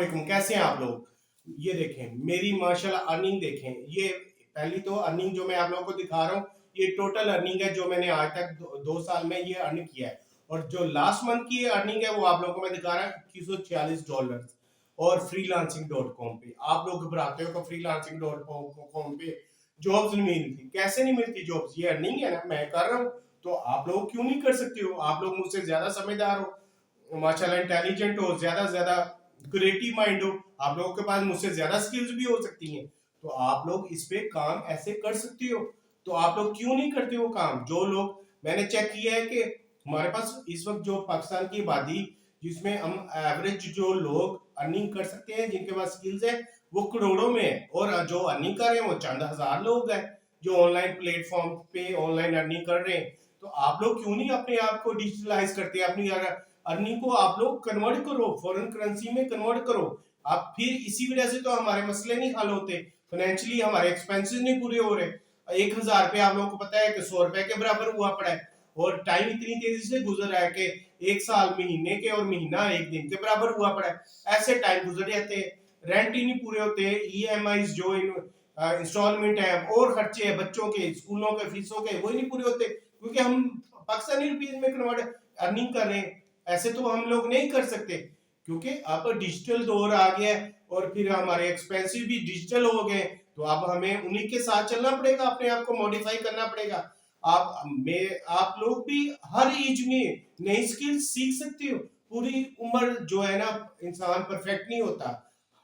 वालेकुम, कैसे हैं आप लोग? ये देखें मेरी माशाल्लाह अर्निंग देखें। ये पहली तो अर्निंग जो मैं आप लोगों को दिखा रहा हूँ, ये टोटल अर्निंग है जो मैंने आज तक 2 साल में ये अर्न किया है। और जो लास्ट मंथ की अर्निंग है वो आप लोगों को मैं दिखा रहा हूँ $2146 और freelancing.com पे। आप लोग घबराते हो कि freelancing.com पे जॉब्स नहीं मिलती। कैसे नहीं मिलती जॉब्स? ये अर्निंग है ना, मैं कर रहा हूँ, तो आप लोग क्यों नहीं कर सकते हो? आप लोग मुझसे ज्यादा समझदार हो, माशाल्लाह इंटेलिजेंट हो, ज्यादा से ज्यादा क्रिएटिव माइंड हो, आप लोगों के पास मुझसे ज्यादा स्किल्स भी हो सकती हैं, तो आप लोग इस पे काम ऐसे कर सकते हो। तो आप लोग क्यों नहीं करते हो काम? जो लोग, मैंने चेक किया है कि हमारे पास इस वक्त जो पाकिस्तान की आबादी, जिसमें हम एवरेज जो लोग अर्निंग कर सकते हैं, जिनके पास स्किल्स है, वो करोड़ों में है। और जो अर्निंग कर रहे हैं वो चंद हजार लोग हैं जो ऑनलाइन प्लेटफॉर्म पे ऑनलाइन अर्निंग कर रहे हैं। तो आप लोग क्यों नहीं अपने आप को डिजिटलाइज करते? अपनी अर्निंग को आप लोग कन्वर्ट करो, फॉरेन करेंसी में कन्वर्ट करो। आप फिर इसी वजह से तो हमारे मसले नहीं हल होते, फाइनेंशियली हमारे एक्सपेंसेस नहीं पूरे हो रहे। 1,000 रुपये आप लोगों को पता है कि 100 रुपए के बराबर हुआ पड़ा है। और टाइम इतनी तेजी से गुजर रहा है कि 1 साल महीने के और महीना 1 दिन के बराबर हुआ पड़ा है। ऐसे टाइम गुजर जाते हैं, रेंट ही नहीं पूरे होते, EMI जो इंस्टॉलमेंट है और खर्चे हैं बच्चों के, स्कूलों के, फीसों के, वो ही नहीं पूरे होते, क्योंकि हम पाकिस्तानी रुपीज में कन्वर्ट अर्निंग कर रहे हैं। ऐसे तो हम लोग नहीं कर सकते, क्योंकि अब डिजिटल दौर आ गया है और फिर हमारे एक्सपेंसिव भी डिजिटल हो गए। तो अब हमें उन्हीं के साथ चलना पड़ेगा, अपने आप को मॉडिफाई करना पड़ेगा। आप लोग भी हर एज में नई स्किल सीख सकते हो। पूरी उम्र जो है ना, इंसान परफेक्ट नहीं होता,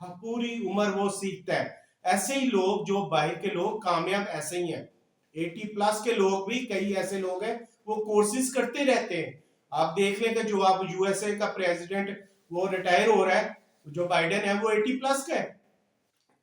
हाँ, पूरी उम्र वो सीखता है। ऐसे ही लोग, जो बाहर के लोग कामयाब ऐसे ही हैं। 80+ के लोग भी, कई ऐसे लोग हैं वो कोर्सेज करते रहते हैं। आप देख लें कि जो आप USA का प्रेसिडेंट वो रिटायर हो रहा है, जो बाइडेन है, वो 80+ का है।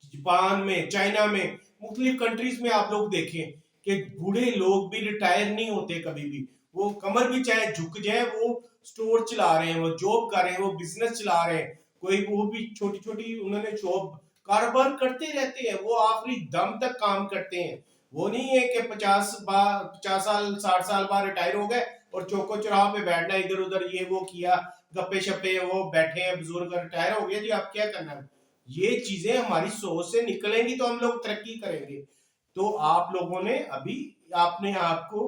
जापान में, चाइना में, मुख्तलिफ कंट्रीज में आप लोग देखें कि बूढ़े लोग भी रिटायर नहीं होते कभी भी। वो कमर भी चाहे झुक जाए, वो स्टोर चला रहे हैं, वो जॉब कर रहे हैं, वो बिजनेस चला रहे हैं। कोई वो भी छोटी छोटी उन्होंने जॉब कारोबार करते रहते हैं, वो आखिरी दम तक काम करते हैं। वो नहीं है कि 50 साल 60 साल बाद रिटायर हो गए और चौको चौराहा पे बैठना, इधर उधर ये वो किया, गप्पे शप्पे, वो बैठे हैं बुजुर्ग, रिटायर हो गया जी, आप क्या करना है। ये चीजें हमारी सोच से निकलेंगी तो हम लोग तरक्की करेंगे। तो आप लोगों ने अभी अपने आप को,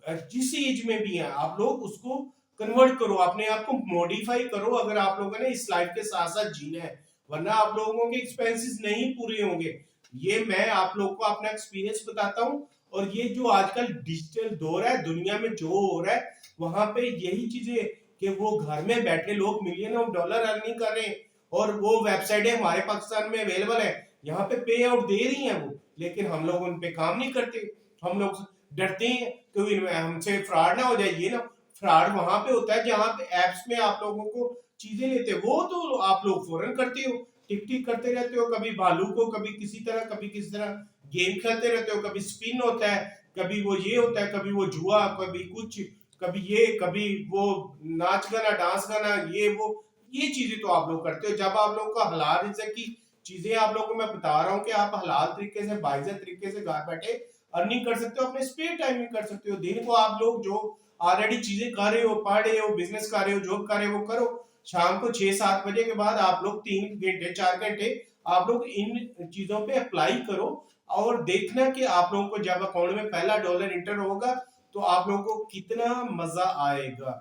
जिस एज में भी है, आप लोग उसको कन्वर्ट करो, अपने आप को मॉडिफाई करो, अगर आप लोगों ने इस लाइफ के साथ साथ जीना है, वरना आप लोगों के एक्सपेंसेस नहीं पूरे होंगे। ये मैं आप लोग को अपना एक्सपीरियंस बताता हूँ। और ये जो आजकल डिजिटल दौर है, दुनिया में जो हो रहा है, वहां पे यही चीजें कि वो घर में बैठे लोग मिलियन ऑफ डॉलर अर्निंग कर रहे हैं। और वो वेबसाइटें हमारे पाकिस्तान में अवेलेबल है, यहाँ पे पे आउट दे रही हैं वो, लेकिन हम लोग उन पे काम नहीं करते। हम लोग डरते हैं कि हमसे फ्रॉड ना हो जाए। ये ना, फ्रॉड वहां पे होता है जहां पे एप्स में आप लोगों को चीजें लेते हैं, वो तो आप लोग फौरन करते हो, टिक टिक करते रहते हो, कभी भालू को, कभी किसी तरह, कभी किसी तरह गेम खेलते रहते हो, कभी स्पिन होता है, कभी वो ये होता है, कभी वो जुआ, कभी कुछ, कभी ये, कभी वो नाच गाना, डांस गाना, ये वो, ये चीजें तो आप लोग करते हो। जब आप लोगों को हलाल रिज़्क़ की चीजें आप लोगों को मैं बता रहा हूँ कि आप हलाल तरीके से, बाइज़्ज़त तरीके से घर बैठे अर्निंग कर सकते हो, अपने स्पेयर टाइम में कर सकते हो। दिन को आप लोग जो ऑलरेडी चीजें कर रहे हो, पढ़ रहे हो, बिजनेस कर रहे हो, जॉब कर रहे हो, वो करो। शाम को 6-7 बजे के बाद आप लोग 3 घंटे 4 घंटे आप लोग इन चीजों पे अप्लाई करो। और देखना कि आप लोगों को जब अकाउंट में पहला डॉलर इंटर होगा तो आप लोगों को कितना मजा आएगा,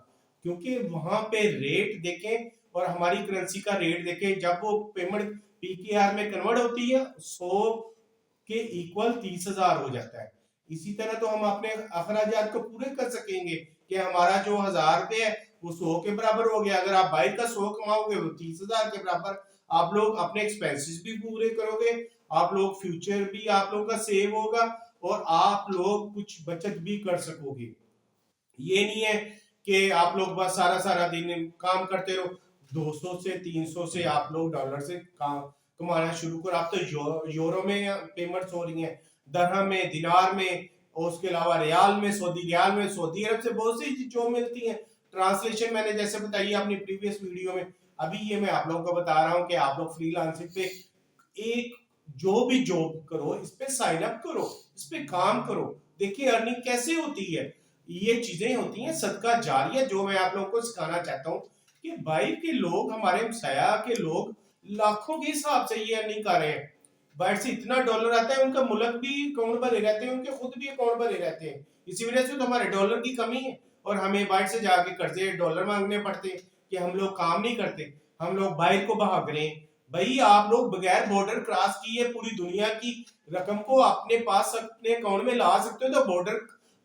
क्योंकि वहां पे रेट देखें और हमारी करेंसी का रेट देखें। जब वो पेमेंट PKR में कन्वर्ट होती है, 100 के इक्वल 30,000 हो जाता है। इसी तरह तो हम अपने अखराजात को पूरे कर सकेंगे कि हमारा जो 1,000 रुपये है वो 100 के बराबर हो गया। अगर आप बाइक का 100 कमाओगे वो 30,000 के बराबर। आप लोग अपने एक्सपेंसेस भी पूरे करोगे, आप लोग फ्यूचर भी आप लोग का सेव होगा, और आप लोग कुछ बचत भी कर सकोगे। ये नहीं है कि आप लोग बस सारा सारा दिन काम करते रहो। 200 से 300 से आप लोग डॉलर से काम कमाना शुरू करो। आप तो यूरो में पेमेंट्स हो रही हैं, दरहम में, दिनार में, और उसके अलावा रियाल में, सऊदी रियाल में, सऊदी अरब से बहुत सी जो मिलती हैं। ट्रांसलेशन मैंने जैसे बताई अपनी प्रीवियस वीडियो में। अभी ये मैं आप लोगों को बता रहा हूँ कि आप लोग फ्रीलांसिंग पे एक जो भी जॉब करो, इस पे साइन अप करो, इस पे काम करो, देखिए अर्निंग कैसे होती है। ये चीजें होती हैं सदका जारिया, जो मैं आप लोगों को सिखाना चाहता हूँ कि भाई के लोग, हमारे हमसाया के लोग लाखों के हिसाब से ये अर्निंग कर रहे हैं। बाहर से इतना डॉलर आता है, उनका मुल्क भी अकाउंट भरे रहते हैं, उनके खुद भी अकाउंट भरे रहते हैं। इसी वजह से तो हमारे डॉलर की कमी है और हमें बाहर से जाके कर्जे डॉलर मांगने पड़ते हैं कि हम लोग काम नहीं करते, हम लोग बाहर को भाग रहे हैं। भाई आप लोग बगैर बॉर्डर क्रॉस किए पूरी दुनिया की रकम को अपने पास अपने अकाउंट में ला सकते हो, तो बॉर्डर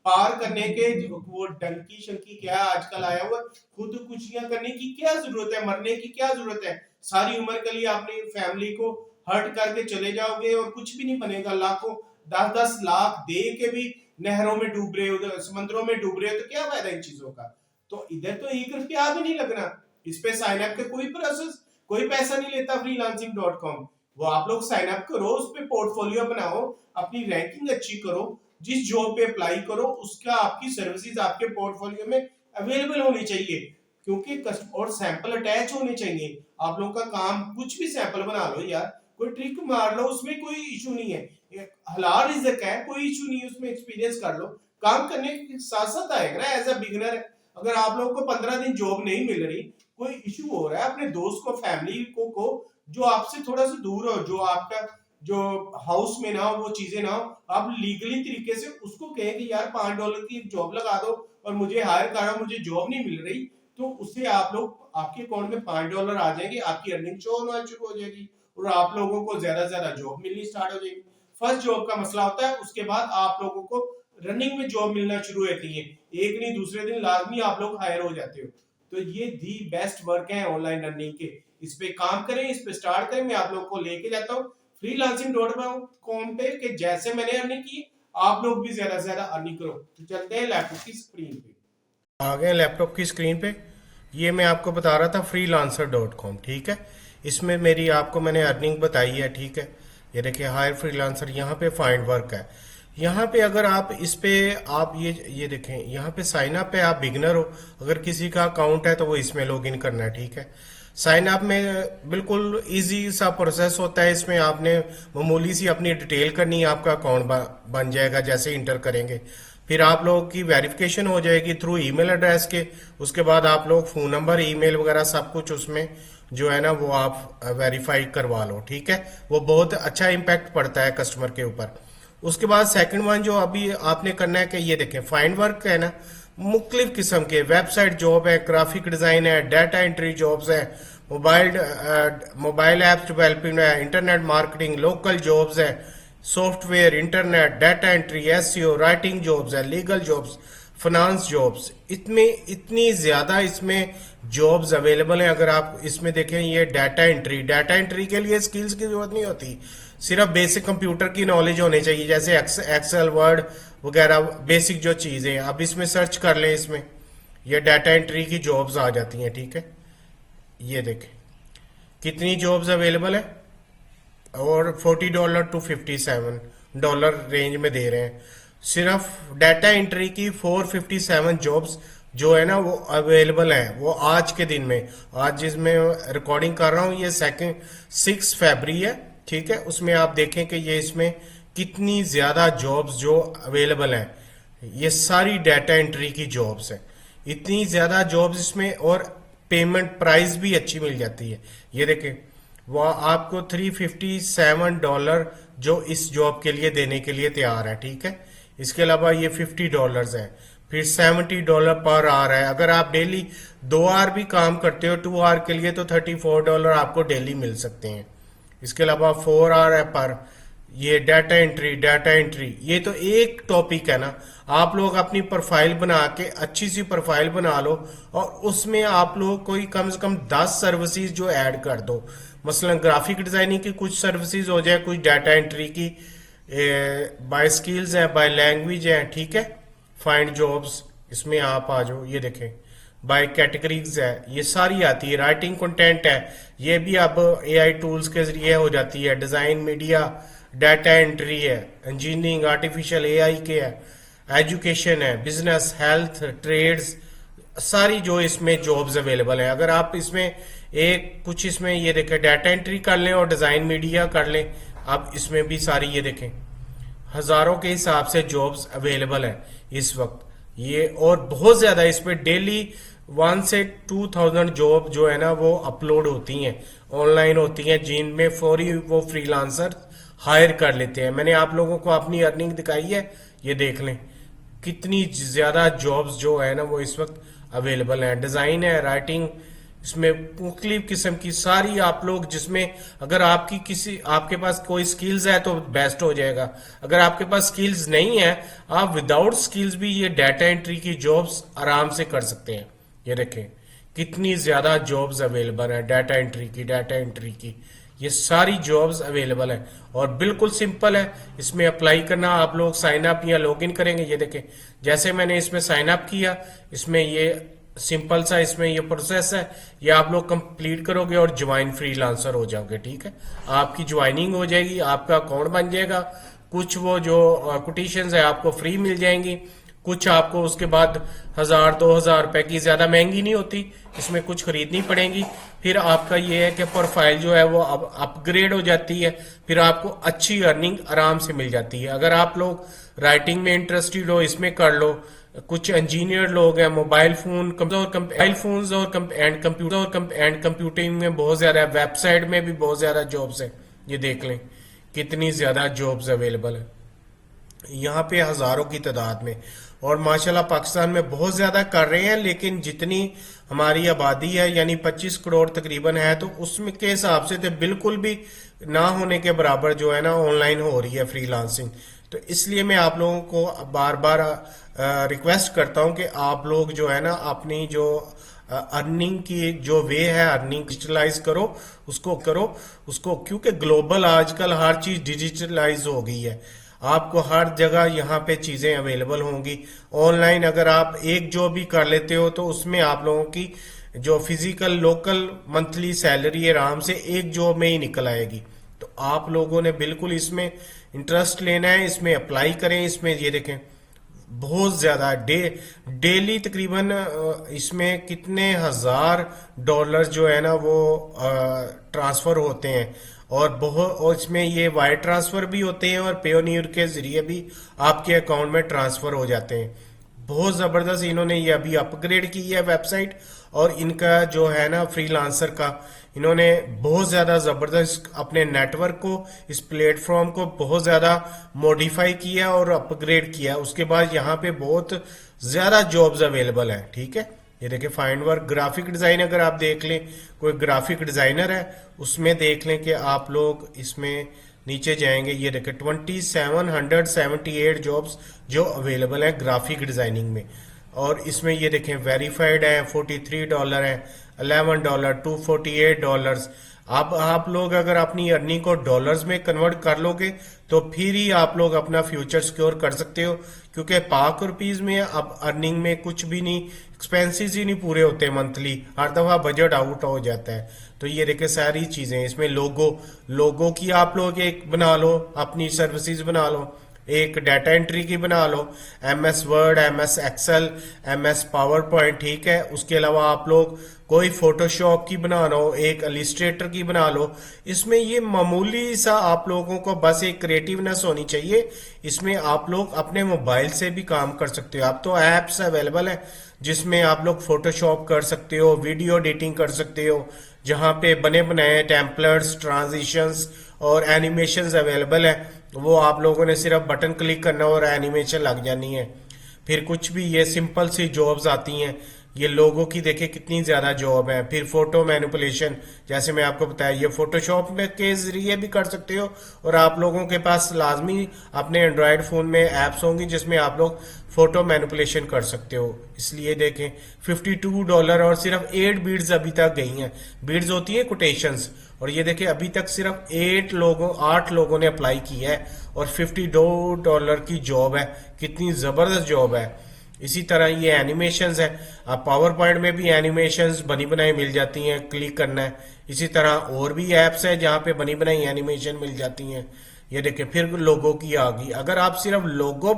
पार करने के वो डंकी शंकी क्या आजकल आया हुआ, खुदकुशियां करने की क्या जरूरत है, मरने की क्या जरूरत है। सारी उम्र के लिए अपनी फैमिली को हर्ट करके चले जाओगे और कुछ भी नहीं बनेगा। लाखों 10-10 लाख दे के भी नहरों में डूब रहे हो, समंदरों में डूब रहे हो, तो क्या फायदा इन चीजों का। तो इधर तो 1 रुपया भी नहीं लगना इस पे। साइन अप के कोई प्रोसेस, कोई पैसा नहीं लेता freelancing.com। वो आप लोग साइन अप करो, उस पे पोर्टफोलियो बनाओ, अपनी रैंकिंग अच्छी करो, जिस जॉब पे अप्लाई करो उसका आपकी सर्विसेज आपके पोर्टफोलियो में अवेलेबल होनी चाहिए, क्योंकि और सैंपल अटैच होने चाहिए। आप लोगों का काम कुछ भी सैंपल बना लो यार, कोई ट्रिक मार लो, उसमें कोई इशू नहीं है। हलाल रिज़्क है, कोई इशू नहीं है उसमें, एक्सपीरियंस कर लो, काम करने के साथ साथ आएगा ना एज अ बिगिनर। अगर आप लोगों को 15 दिन जॉब नहीं मिल रही, कोई इशू हो रहा है, अपने दोस्त को, फैमिली को जो आपसे थोड़ा सा दूर हो, जो आपका जो हाउस में ना हो, वो चीजें ना हो, आप लीगली तरीके से उसको कहें कि यार $5 की जॉब लगा दो और मुझे हायर करो, मुझे जॉब नहीं मिल रही, तो उससे आप लोग आपके अकाउंट में $5 आ जाएंगे, आपकी अर्निंग शो होना शुरू हो जाएगी और आप लोगों को ज्यादा से ज्यादा जॉब मिलनी स्टार्ट हो जाएगी। फर्स्ट जॉब का मसला होता है, उसके बाद आप लोगों को रनिंग में जॉब मिलना शुरू होती है, एक नहीं दूसरे दिन लाजमी आप लोग हायर हो जाते हो। तो ये दी बेस्ट वर्क है ऑनलाइन अर्निंग के, इस पे काम करें, इस पे स्टार्ट करें। मैं आप लोग को लेके जाता हूँ freelancing.com पे कि जैसे मैंने अर्निंग की आप लोग भी ज्यादा से ज्यादा अर्निंग करो। तो चलते हैं लैपटॉप की स्क्रीन पे। आ गए लैपटॉप की स्क्रीन पे। ये मैं आपको बता रहा था freelancer.com, ठीक है। इसमें मेरी आपको मैंने अर्निंग बताई है, ठीक है। ये देखिए हायर फ्रीलांसर, यहाँ पे फाइंड वर्क है। यहाँ पे अगर आप इस पे आप ये देखें, यहाँ पे साइन अप है, आप बिगनर हो, अगर किसी का अकाउंट है तो वो इसमें लॉग इन करना है, ठीक है। साइन अप में बिल्कुल इजी सा प्रोसेस होता है। इसमें आपने मामूली सी अपनी डिटेल करनी है, आपका अकाउंट बन जाएगा जैसे इंटर करेंगे। फिर आप लोगों की वेरिफिकेशन हो जाएगी थ्रू ईमेल एड्रेस के। उसके बाद आप लोग फोन नंबर, ईमेल वगैरह सब कुछ उसमें जो है ना वो आप वेरीफाई करवा लो, ठीक है। वो बहुत अच्छा इम्पैक्ट पड़ता है कस्टमर के ऊपर। उसके बाद सेकंड वन जो अभी आपने करना है कि ये देखें फाइंड वर्क है ना, मुख्तलिफ किस्म के वेबसाइट जॉब है, ग्राफिक डिजाइन है, डाटा एंट्री जॉब्स है, मोबाइल ऐप्स डेवलपिंग है, इंटरनेट मार्केटिंग, लोकल जॉब्स है, software, internet, data entry, SEO, writing jobs है, लीगल जॉब्स, फाइनेंस जॉब्स। इतनी ज्यादा इसमें जॉब्स अवेलेबल हैं। अगर आप इसमें देखें ये डाटा एंट्री के लिए स्किल्स की जरूरत नहीं होती, सिर्फ बेसिक कंप्यूटर की नॉलेज होनी चाहिए, जैसे एक्सेल, वर्ड वगैरह बेसिक जो चीजें। अब इसमें सर्च कर लें, इसमें ये डाटा एंट्री की जॉब्स आ जाती हैं, ठीक है। ये देखें कितनी जॉब्स अवेलेबल है और $40 to $57 रेंज में दे रहे हैं। सिर्फ डाटा एंट्री की 457 जॉब्स जो है ना वो अवेलेबल है, वो आज के दिन में। आज जिसमें रिकॉर्डिंग कर रहा हूँ ये 6 फरवरी है, ठीक है। उसमें आप देखें कि ये इसमें कितनी ज्यादा जॉब्स जो अवेलेबल हैं। ये सारी डाटा एंट्री की जॉब्स हैं, इतनी ज्यादा जॉब्स इसमें, और पेमेंट प्राइस भी अच्छी मिल जाती है। ये देखें वो आपको $357 जो इस जॉब के लिए देने के लिए तैयार है, ठीक है। इसके अलावा ये $50 है, फिर $70 पर आवर है। अगर आप डेली 2 आवर भी काम करते हो 2 आवर के लिए तो $34 आपको डेली मिल सकते हैं। इसके अलावा 4 आवर है पर। ये डाटा एंट्री ये तो एक टॉपिक है ना। आप लोग अपनी प्रोफाइल बना के अच्छी सी प्रोफाइल बना लो और उसमें आप लोग कोई कम से कम 10 सर्विसेज जो ऐड कर दो। मसलन ग्राफिक डिजाइनिंग की कुछ सर्विसेज हो जाए, कुछ डाटा एंट्री की, बाय स्किल्स है, बाय लैंग्वेज है, ठीक है। फाइंड जॉब्स इसमें आप आ जाओ, ये देखें बाय कैटेगरीज है, ये सारी आती है। राइटिंग कंटेंट है, ये भी अब एआई टूल्स के जरिए हो जाती है। डिजाइन, मीडिया, डाटा एंट्री है, इंजीनियरिंग, आर्टिफिशियल एआई के है, एजुकेशन है, बिजनेस, हेल्थ, ट्रेड्स, सारी जो इसमें जॉब्स अवेलेबल है। अगर आप इसमें कुछ इसमें ये देखें डाटा एंट्री कर लें और डिजाइन मीडिया कर लें, आप इसमें भी सारी ये देखें हजारों के हिसाब से जॉब्स अवेलेबल है इस वक्त ये। और बहुत ज्यादा इस पे डेली 1 से 2000 जॉब जो है ना वो अपलोड होती हैं ऑनलाइन होती हैं जिनमें फौरी वो फ्रीलांसर हायर कर लेते हैं। मैंने आप लोगों को अपनी अर्निंग दिखाई है, ये देख लें कितनी ज़्यादा जॉब्स जो है ना वो इस वक्त अवेलेबल हैं। डिज़ाइन है, राइटिंग, इसमें मुख्तलिफ किस्म की सारी आप लोग, जिसमें अगर आपके पास कोई स्किल्स है तो बेस्ट हो जाएगा। अगर आपके पास स्किल्स नहीं है, आप विदाउट स्किल्स भी ये डाटा एंट्री की जॉब्स आराम से कर सकते हैं। ये देखें कितनी ज़्यादा जॉब्स अवेलेबल है डाटा एंट्री की, ये सारी जॉब्स अवेलेबल है और बिल्कुल सिंपल है इसमें अप्लाई करना। आप लोग साइन अप या लॉगिन करेंगे, ये देखें जैसे मैंने इसमें साइन अप किया, इसमें ये सिंपल सा इसमें ये प्रोसेस है, ये आप लोग कंप्लीट करोगे और ज्वाइन फ्रीलांसर हो जाओगे। ठीक है, आपकी ज्वाइनिंग हो जाएगी, आपका अकाउंट बन जाएगा। कुछ वो जो कोटेशंस है आपको फ्री मिल जाएंगी, कुछ आपको उसके बाद 1000-2000 रुपए की, ज्यादा महंगी नहीं होती, इसमें कुछ खरीदनी पड़ेगी। फिर आपका ये है कि प्रोफाइल जो है वो अब अपग्रेड हो जाती है, फिर आपको अच्छी अर्निंग आराम से मिल जाती है। अगर आप लोग राइटिंग में इंटरेस्टेड हो, इसमें कर लो। कुछ इंजीनियर लोग हैं, मोबाइल फोन एंड कंप्यूटिंग में बहुत ज्यादा है, वेबसाइट में भी बहुत ज्यादा जॉब्स है। ये देख लें कितनी ज्यादा जॉब्स अवेलेबल है यहाँ पे हजारों की तादाद में। और माशाल्लाह पाकिस्तान में बहुत ज्यादा कर रहे हैं, लेकिन जितनी हमारी आबादी है यानी 25 करोड़ तकरीबन है, तो उसमें के हिसाब से तो बिल्कुल भी ना होने के बराबर जो है ना ऑनलाइन हो रही है फ्रीलांसिंग। तो इसलिए मैं आप लोगों को बार बार रिक्वेस्ट करता हूं कि आप लोग जो है ना अपनी जो अर्निंग की जो वे है, अर्निंग डिजिटलाइज उसको क्योंकि ग्लोबल आजकल हर चीज डिजिटलाइज हो गई है। आपको हर जगह यहाँ पे चीजें अवेलेबल होंगी ऑनलाइन। अगर आप एक जॉब भी कर लेते हो तो उसमें आप लोगों की जो फिजिकल लोकल मंथली सैलरी आराम से एक जॉब में ही निकल आएगी। तो आप लोगों ने बिल्कुल इसमें इंटरेस्ट लेना है, इसमें अप्लाई करें। इसमें ये देखें बहुत ज्यादा डेली तकरीबन इसमें कितने $1000 जो है ना वो ट्रांसफर होते हैं, और इसमें ये वायर ट्रांसफर भी होते हैं और पेयोनियर के जरिए भी आपके अकाउंट में ट्रांसफर हो जाते हैं। बहुत जबरदस्त इन्होंने ये अभी अपग्रेड की है वेबसाइट, और इनका जो है ना फ्रीलांसर का इन्होंने बहुत ज्यादा जबरदस्त अपने नेटवर्क को, इस प्लेटफॉर्म को बहुत ज्यादा मॉडिफाई किया और अपग्रेड किया। उसके बाद यहाँ पे बहुत ज्यादा जॉब्स अवेलेबल है। ठीक है, ये देखिए फाइंड वर्क, ग्राफिक डिजाइन, अगर आप देख लें कोई ग्राफिक डिजाइनर है उसमें देख लें कि आप लोग इसमें नीचे जाएंगे, ये देखिए 2778 जॉब्स जो अवेलेबल है ग्राफिक डिजाइनिंग में। और इसमें ये देखें वेरीफाइड है, $43 है, $11, $248। आप लोग अगर अपनी अर्निंग को डॉलर्स में कन्वर्ट कर लोगे तो फिर ही आप लोग अपना फ्यूचर सिक्योर कर सकते हो, क्योंकि पाक रुपीज में अब अर्निंग में कुछ भी नहीं, एक्सपेंसेस ही नहीं पूरे होते मंथली, हर दफा बजट आउट हो जाता है। तो ये देखे सारी चीजें इसमें, लोगो की आप लोग एक बना लो, अपनी सर्विसेज बना लो, एक डाटा एंट्री की बना लो, MS Word, MS Excel, MS PowerPoint. ठीक है, उसके अलावा आप लोग कोई फोटोशॉप की बना लो, एक इलिस्ट्रेटर की बना लो। इसमें ये मामूली सा आप लोगों को बस एक क्रिएटिवनेस होनी चाहिए। इसमें आप लोग अपने मोबाइल से भी काम कर सकते हो। अब तो एप्स अवेलेबल है जिसमें आप लोग फोटोशॉप कर सकते हो, वीडियो एडिटिंग कर सकते हो, जहां पे बने बनाए टेम्पलेट्स, ट्रांजिशंस और एनिमेशंस अवेलेबल है। वो आप लोगों ने सिर्फ बटन क्लिक करना और एनिमेशन लग जानी है। फिर कुछ भी ये सिंपल सी जॉब्स आती हैं, ये लोगों की देखे कितनी ज्यादा जॉब है। फिर फोटो मैनिपुलेशन, जैसे मैं आपको बताया, ये फोटोशॉप में के जरिए भी कर सकते हो, और आप लोगों के पास लाजमी अपने एंड्रॉयड फोन में एप्स होंगी जिसमें आप लोग फोटो मैनिपुलेशन कर सकते हो। इसलिए देखें $52 और सिर्फ 8 बीड्स अभी तक गई हैं। बीड्स होती है कोटेशंस, और ये देखिए अभी तक सिर्फ 8 लोगों ने अप्लाई किया है और $52 की जॉब है। कितनी जबरदस्त जॉब है। इसी तरह ये एनिमेशंस है, आप पावर पॉइंट में भी एनिमेशंस बनी बनाई मिल जाती हैं, क्लिक करना है। इसी तरह और भी एप्स है जहां पे बनी बनाई एनिमेशन मिल जाती हैं। ये देखिए फिर लोगो की आ गई। अगर आप सिर्फ लोगो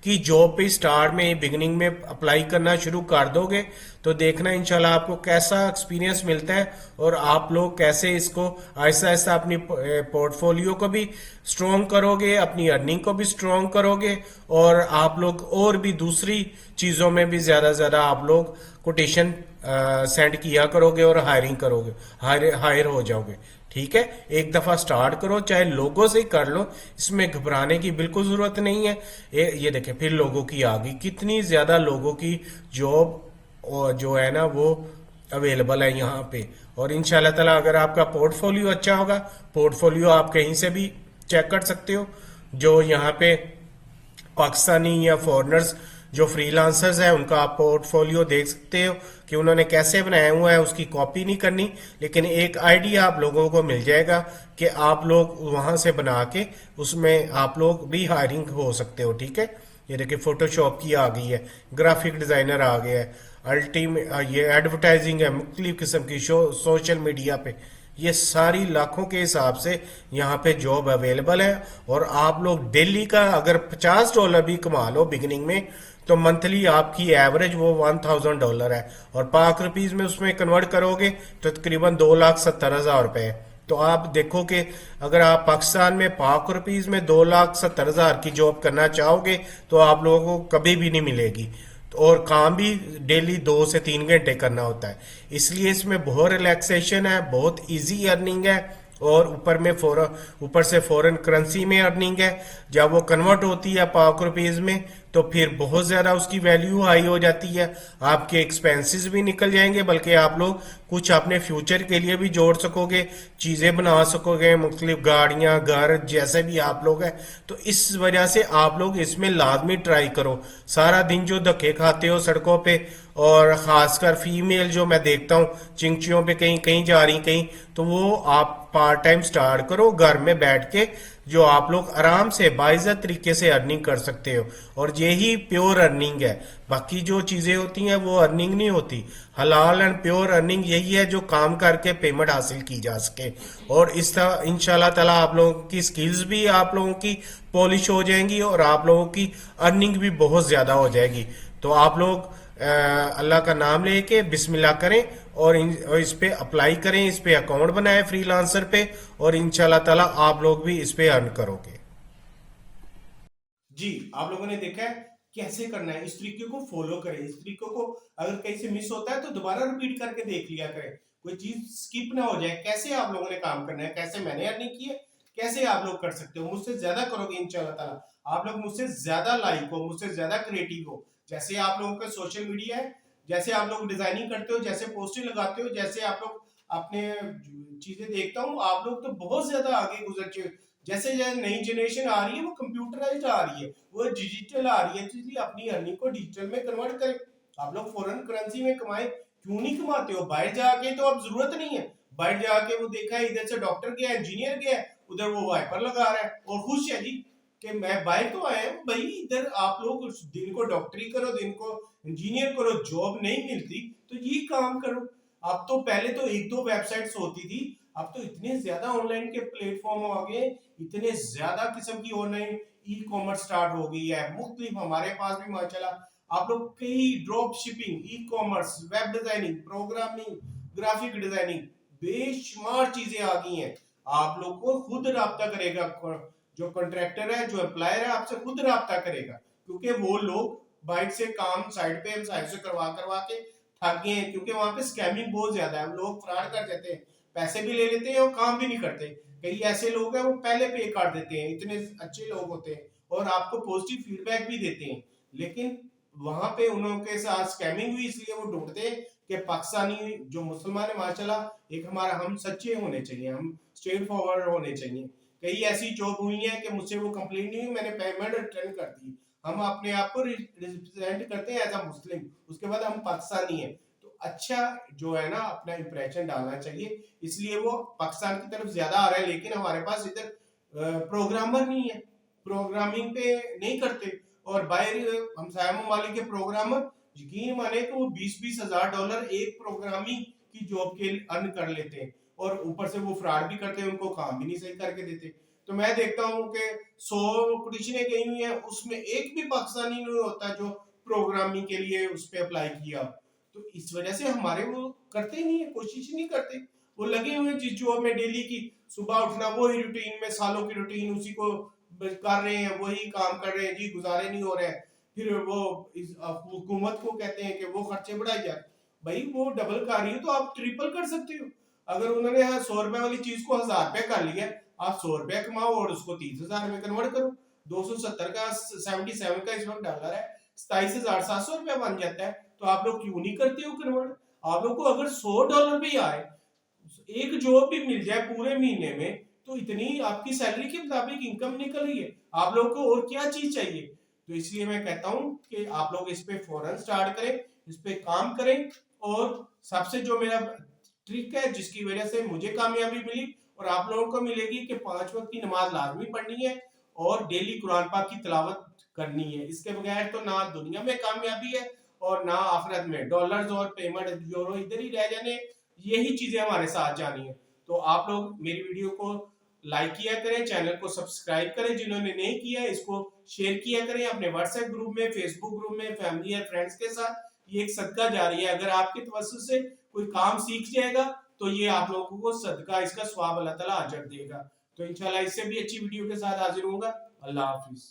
की जॉब पे स्टार्ट में बिगिनिंग में अप्लाई करना शुरू कर दोगे तो देखना इंशाल्लाह आपको कैसा एक्सपीरियंस मिलता है, और आप लोग कैसे इसको आहिस्ता आहिस्ता अपनी पोर्टफोलियो को भी स्ट्रॉन्ग करोगे, अपनी अर्निंग को भी स्ट्रॉन्ग करोगे, और आप लोग और भी दूसरी चीजों में भी ज्यादा आप लोग कोटेशन सेंड किया करोगे और हायरिंग करोगे, हायर हो जाओगे। ठीक है, एक दफा स्टार्ट करो, चाहे लोगों से ही कर लो, इसमें घबराने की बिल्कुल जरूरत नहीं है। ये देखें, फिर लोगों की आ गई, कितनी ज्यादा लोगों की जॉब और जो है ना वो अवेलेबल है यहाँ पे। और इंशाल्लाह ताला अगर आपका पोर्टफोलियो अच्छा होगा, पोर्टफोलियो आप कहीं से भी चेक कर सकते हो, जो यहाँ पे पाकिस्तानी या फॉरेनर्स जो फ्रीलांसर्स हैं उनका आप पोर्टफोलियो देख सकते हो कि उन्होंने कैसे बनाया हुआ है। उसकी कॉपी नहीं करनी, लेकिन एक आइडिया आप लोगों को मिल जाएगा कि आप लोग वहां से बना के उसमें आप लोग भी हायरिंग हो सकते हो। ठीक है, ये देखिए फोटोशॉप की आ गई है, ग्राफिक डिजाइनर आ गया है, अल्टीमेट ये एडवर्टाइजिंग है मुख्तलिफ किस्म की सोशल मीडिया पे, ये सारी लाखों के हिसाब से यहाँ पे जॉब अवेलेबल है। और आप लोग डेली का अगर $50 भी कमा लो बिगिनिंग में, तो मंथली आपकी एवरेज वो $1000 है, और पाक रुपीज में उसमें कन्वर्ट करोगे तो तकरीबन 2,70,000 रुपए है। तो आप देखो कि अगर आप पाकिस्तान में पाक रुपीज में 2,70,000 की जॉब करना चाहोगे तो आप लोगों को कभी भी नहीं मिलेगी। और काम भी डेली 2 से 3 घंटे करना होता है, इसलिए इसमें बहुत रिलैक्सेशन है, बहुत इजी अर्निंग है। और ऊपर से फॉरेन करेंसी में अर्निंग है। जब वो कन्वर्ट होती है पाक रुपीज में तो फिर बहुत ज्यादा उसकी वैल्यू हाई हो जाती है। आपके एक्सपेंसेस भी निकल जाएंगे, बल्कि आप लोग कुछ अपने फ्यूचर के लिए भी जोड़ सकोगे, चीजें बना सकोगे, मुख्तलिफ गाड़ियां, घर, जैसे भी आप लोग हैं। तो इस वजह से आप लोग इसमें लाजमी ट्राई करो। सारा दिन जो धक्के खाते हो सड़कों पे, और खासकर फीमेल जो मैं देखता हूँ चिंचियों पे कहीं कहीं जा रही कहीं, तो वो आप पार्ट टाइम स्टार्ट करो घर में बैठ के, जो आप लोग आराम से बाइज्जत तरीके से अर्निंग कर सकते हो। और यही प्योर अर्निंग है, बाकी जो चीजें होती हैं वो अर्निंग नहीं होती। हलाल एंड प्योर अर्निंग यही है जो काम करके पेमेंट हासिल की जा सके। और इस तरह इंशाल्लाह ताला आप लोगों की स्किल्स भी आप लोगों की पॉलिश हो जाएंगी और आप लोगों की अर्निंग भी बहुत ज्यादा हो जाएगी। तो आप लोग अल्लाह का नाम लेके बिस्मिल्लाह करें और इस पे अप्लाई करें, इस पे अकाउंट बनाएं फ्रीलांसर पे, और इंशाल्लाह ताला आप लोग भी इस पे अर्न करोगे। जी, आप लोगों ने देखा है कैसे करना है। इस तरीके को फॉलो करें, इस तरीके को अगर कहीं से मिस होता है तो दोबारा रिपीट करके देख लिया करें, कोई चीज स्किप ना हो जाए। कैसे आप लोगों ने काम करना है, कैसे मैंने अर्निंग की है, कैसे आप लोग कर सकते हो। मुझसे ज्यादा करोगे इंशाल्लाह ताला, आप लोग मुझसे ज्यादा लाइक हो, मुझसे ज्यादा क्रिएटिव हो। जैसे आप लोगों का सोशल मीडिया है, जैसे आप लोग डिजाइनिंग करते हो, जैसे पोस्टर लगाते हो, जैसे आप लोग अपने चीजें देखता हूँ, आप लोग तो बहुत ज्यादा आगे गुजर चुके। जैसे जैसे नई जनरेशन आ रही है वो कंप्यूटराइज्ड आ रही है, वो डिजिटल आ रही है, तो इसलिए अपनी अर्निंग को डिजिटल में कन्वर्ट करें। आप लोग फॉरेन करेंसी में कमाएं, क्यों नहीं कमाते हो? बाहर जाके तो अब जरूरत नहीं है। बाहर जाके वो देखा है इधर से डॉक्टर गया, इंजीनियर गया, उधर वो वाइपर लगा रहा है और खुश है जी कि मैं बाहर तो आया हूँ। भाई इधर आप लोग दिन को डॉक्टरी करो, दिन को इंजीनियर करो, जॉब नहीं मिलती तो ये काम करो। अब तो पहले तो एक दो वेबसाइट्स होती थी, अब तो इतने ज्यादा ऑनलाइन के प्लेटफॉर्म आ गए, इतने ज्यादा किस्म की ऑनलाइन ई कॉमर्स स्टार्ट हो गई है मुख्तलिफ। हमारे पास भी माशाल्लाह आप लोग कई drop shipping, e commerce, web designing, programming, graphic designing, बेशुमार चीजें आ गई हैं। आप लोग को खुद राब्ता करेगा, जो कॉन्ट्रैक्टर है, जो एम्प्लॉयर है, आपसे खुद राब्ता करेगा, क्योंकि वो लोग बाइट से काम साइड पे हम साइड से करवा करवा के थक गए हैं, क्योंकि वहां पे स्कैमिंग बहुत ज्यादा है। लोग फ्रॉड कर देते हैं, पैसे भी ले लेते हैं और काम भी नहीं करते। कई ऐसे लोग हैं वो पहले पे कर देते हैं, इतने अच्छे लोग होते हैं और आपको पॉजिटिव फीडबैक भी देते हैं, लेकिन वहां पे उनके साथ स्कैमिंग हुई, इसलिए वो ढूंढते हैं कि पाकिस्तानी जो मुसलमान है माशाल्लाह, एक हमारा हम सच्चे होने चाहिए, हम स्ट्रेट फॉरवर्ड होने चाहिए। कई ऐसी जॉब हुई है कि मुझसे वो कंप्लेन नहीं हुई, मैंने पेमेंट रिटर्न कर दी। हम अपने आप को रिप्रेजेंट करते हैं एज अ मुस्लिम, उसके बाद हम पाकिस्तानी हैं, तो अच्छा जो है ना अपना इंप्रेशन डालना चाहिए, इसलिए वो पाकिस्तान की तरफ ज्यादा आ रहा है। लेकिन हमारे पास इधर प्रोग्रामर नहीं है, प्रोग्रामिंग पे नहीं करते। और बाहर हमसाया ममालिक के प्रोग्रामर यकीन माने तो वो 20-20 हजार डॉलर एक प्रोग्रामिंग की जॉब के अर्न कर लेते हैं, और ऊपर से वो फ्रॉड भी करते हैं, उनको काम भी नहीं सही करके देते। तो मैं देखता हूँ कि 100 पिटिशनें गई हुई हैं, उसमें एक भी पाकिस्तानी नहीं होता जो प्रोग्रामिंग के लिए उस पर अप्लाई किया। तो इस वजह से हमारे वो करते ही नहीं है, कोशिश ही नहीं करते। वो लगे हुए हैं जिस जॉब में डेली की सुबह उठना, वही रूटीन में, सालों की रूटीन उसी को कर रहे हैं, वही काम कर रहे हैं जी, गुजारे नहीं हो रहे हैं। फिर वो इस हुकूमत को कहते हैं कि वो खर्चे बढ़ाई जाए। भाई वो डबल कर रही है तो आप ट्रिपल कर सकते हो। अगर उन्होंने 100 रुपए वाली चीज को 1000 रुपए कर लिया, आप 100 रुपए कमाओ और उसको 30,000 में कन्वर्ट करो। 270 का 77 का इस वक्त डॉलर है, 27,700 रुपया बन जाता है। तो आप लोग क्यों नहीं करते हो कन्वर्ट? आप लोग को अगर $100 भी आए, एक जॉब भी मिल जाए पूरे महीने में, तो इतनी आपकी सैलरी के मुताबिक इनकम निकल रही है, आप लोग को और क्या चीज चाहिए? तो इसलिए मैं कहता हूं कि आप लोग इस पे फौरन स्टार्ट करें, इस पे काम करें। और सबसे जो मेरा ट्रिक है जिसकी वजह से मुझे कामयाबी मिली और आप लोगों को मिलेगी, कि 5 वक्त की नमाज लाजमी पढ़नी है और डेली कुरान पाक की तिलावत करनी है। इसके बगैर तो ना दुनिया में कामयाबी है और ना आखिरत में। डॉलर्स और पेमेंट यूरो इधर ही रह जाने, यही चीजें हमारे साथ जानी है। तो आप लोग मेरी वीडियो को लाइक किया करें, चैनल को सब्सक्राइब करें, जिन्होंने नहीं किया इसको शेयर किया करें अपने व्हाट्सएप ग्रुप में, फेसबुक ग्रुप में, फैमिली और फ्रेंड्स के साथ। ये एक सदका जारी है, अगर आपके तवज्जुह से कोई काम सीख जाएगा तो ये आप लोगों को सदका, इसका स्वाब अल्लाह ताला अजर देगा। तो इंशाल्लाह इससे भी अच्छी वीडियो के साथ हाजिर होऊंगा। अल्लाह हाफिज।